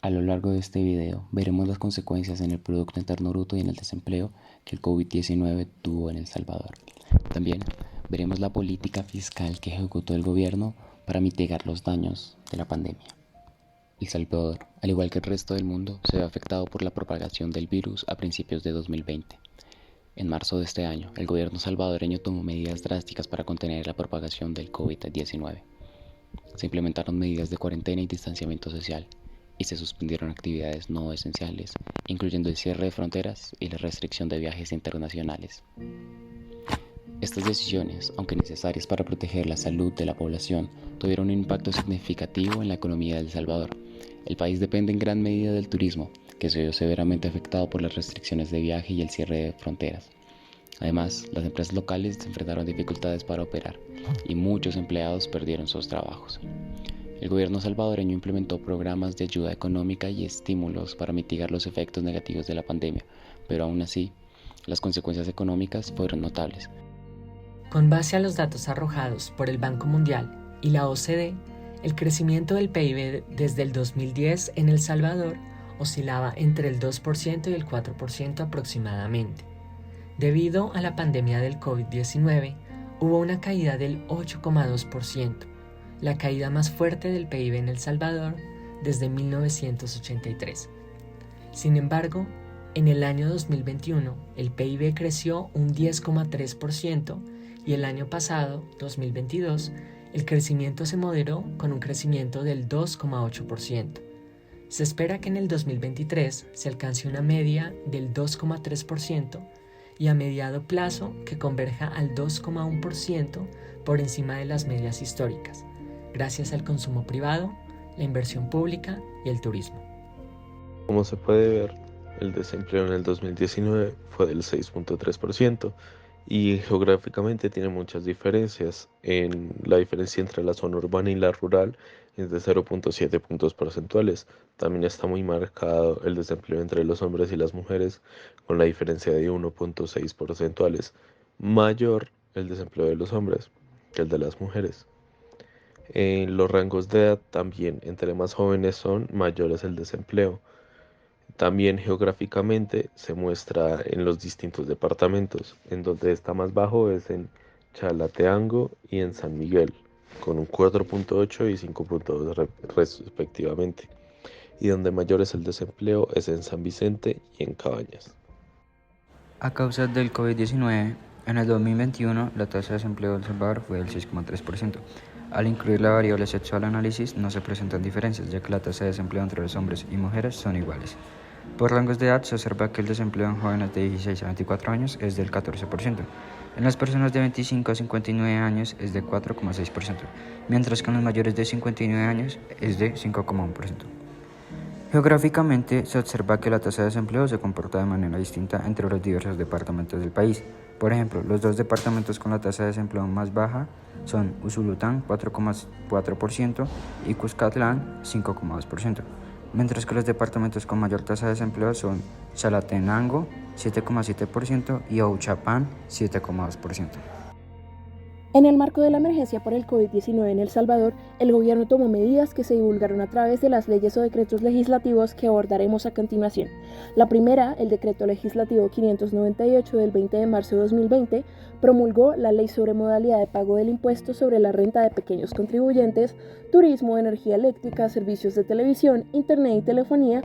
A lo largo de este video veremos las consecuencias en el Producto Interno Bruto y en el desempleo que el COVID-19 tuvo en El Salvador. También veremos la política fiscal que ejecutó el gobierno para mitigar los daños de la pandemia. El Salvador, al igual que el resto del mundo, se ve afectado por la propagación del virus a principios de 2020. En marzo de este año, el gobierno salvadoreño tomó medidas drásticas para contener la propagación del COVID-19. Se implementaron medidas de cuarentena y distanciamiento social, y se suspendieron actividades no esenciales, incluyendo el cierre de fronteras y la restricción de viajes internacionales. Estas decisiones, aunque necesarias para proteger la salud de la población, tuvieron un impacto significativo en la economía de El Salvador. El país depende en gran medida del turismo, que se vio severamente afectado por las restricciones de viaje y el cierre de fronteras. Además, las empresas locales se enfrentaron a dificultades para operar y muchos empleados perdieron sus trabajos. El gobierno salvadoreño implementó programas de ayuda económica y estímulos para mitigar los efectos negativos de la pandemia, pero aún así, las consecuencias económicas fueron notables. Con base a los datos arrojados por el Banco Mundial y la OCDE, el crecimiento del PIB desde el 2010 en El Salvador oscilaba entre el 2% y el 4% aproximadamente. Debido a la pandemia del COVID-19, hubo una caída del 8,2%, la caída más fuerte del PIB en El Salvador desde 1983. Sin embargo, en el año 2021, el PIB creció un 10,3% y el año pasado, 2022, el crecimiento se moderó con un crecimiento del 2,8%. Se espera que en el 2023 se alcance una media del 2,3% y a mediado plazo que converja al 2,1% por encima de las medias históricas, gracias al consumo privado, la inversión pública y el turismo. Como se puede ver, el desempleo en el 2019 fue del 6,3% y geográficamente tiene muchas diferencias. La diferencia entre la zona urbana y la rural es de 0,7 puntos porcentuales. También está muy marcado el desempleo entre los hombres y las mujeres, con la diferencia de 1,6 porcentuales. Mayor el desempleo de los hombres que el de las mujeres. En los rangos de edad también, entre más jóvenes son, mayor es el desempleo. También geográficamente se muestra en los distintos departamentos, en donde está más bajo es en Chalatenango y en San Miguel, con un 4,8 y 5,2 respectivamente, y donde mayor es el desempleo es en San Vicente y en Cabañas. A causa del COVID-19, en el 2021 la tasa de desempleo de El Salvador fue del 6,3%. Al incluir la variable sexual al análisis no se presentan diferencias, ya que la tasa de desempleo entre los hombres y mujeres son iguales. Por rangos de edad se observa que el desempleo en jóvenes de 16 a 24 años es del 14%. En las personas de 25 a 59 años es de 4,6%, mientras que en los mayores de 59 años es de 5,1%. Geográficamente se observa que la tasa de desempleo se comporta de manera distinta entre los diversos departamentos del país. Por ejemplo, los dos departamentos con la tasa de desempleo más baja son Usulután 4,4% y Cuscatlán 5,2%, mientras que los departamentos con mayor tasa de desempleo son Chalatenango 7,7% y Ahuchapán 7,2%. En el marco de la emergencia por el COVID-19 en El Salvador, el gobierno tomó medidas que se divulgaron a través de las leyes o decretos legislativos que abordaremos a continuación. La primera, el Decreto Legislativo 598 del 20 de marzo de 2020, promulgó la Ley sobre modalidad de pago del impuesto sobre la renta de pequeños contribuyentes, turismo, energía eléctrica, servicios de televisión, internet y telefonía,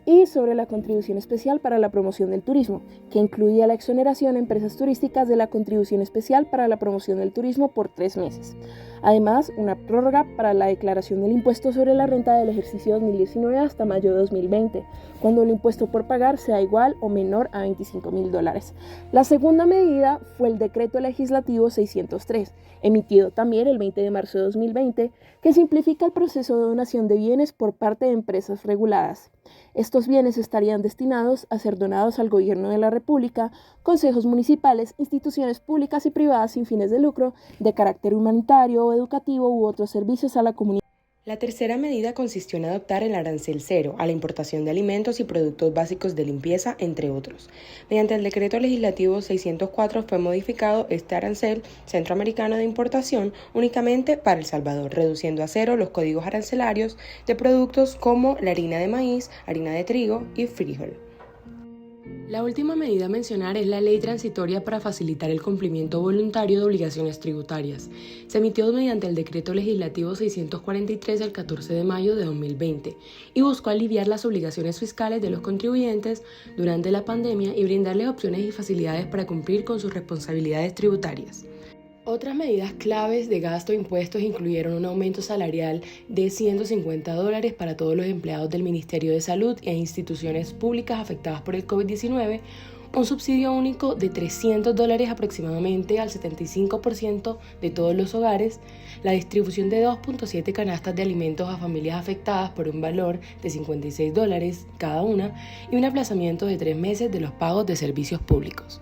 y sobre la contribución especial para la promoción del turismo, que incluía la exoneración a empresas turísticas de la contribución especial para la promoción del turismo por 3 meses. Además, una prórroga para la declaración del impuesto sobre la renta del ejercicio 2019 hasta mayo de 2020, cuando el impuesto por pagar sea igual o menor a $25,000. La segunda medida fue el Decreto Legislativo 603, emitido también el 20 de marzo de 2020, que simplifica el proceso de donación de bienes por parte de empresas reguladas. Estos bienes estarían destinados a ser donados al Gobierno de la República, consejos municipales, instituciones públicas y privadas sin fines de lucro, de carácter humanitario o educativo u otros servicios a la comunidad. La tercera medida consistió en adoptar el arancel cero a la importación de alimentos y productos básicos de limpieza, entre otros. Mediante el decreto legislativo 604 fue modificado este arancel centroamericano de importación únicamente para El Salvador, reduciendo a cero los códigos arancelarios de productos como la harina de maíz, harina de trigo y frijol. La última medida a mencionar es la Ley Transitoria para facilitar el cumplimiento voluntario de obligaciones tributarias. Se emitió mediante el Decreto Legislativo 643 del 14 de mayo de 2020 y buscó aliviar las obligaciones fiscales de los contribuyentes durante la pandemia y brindarles opciones y facilidades para cumplir con sus responsabilidades tributarias. Otras medidas claves de gasto e impuestos incluyeron un aumento salarial de $150 para todos los empleados del Ministerio de Salud e instituciones públicas afectadas por el COVID-19, un subsidio único de $300 aproximadamente al 75% de todos los hogares, la distribución de 2.7 canastas de alimentos a familias afectadas por un valor de $56 cada una y un aplazamiento de 3 meses de los pagos de servicios públicos.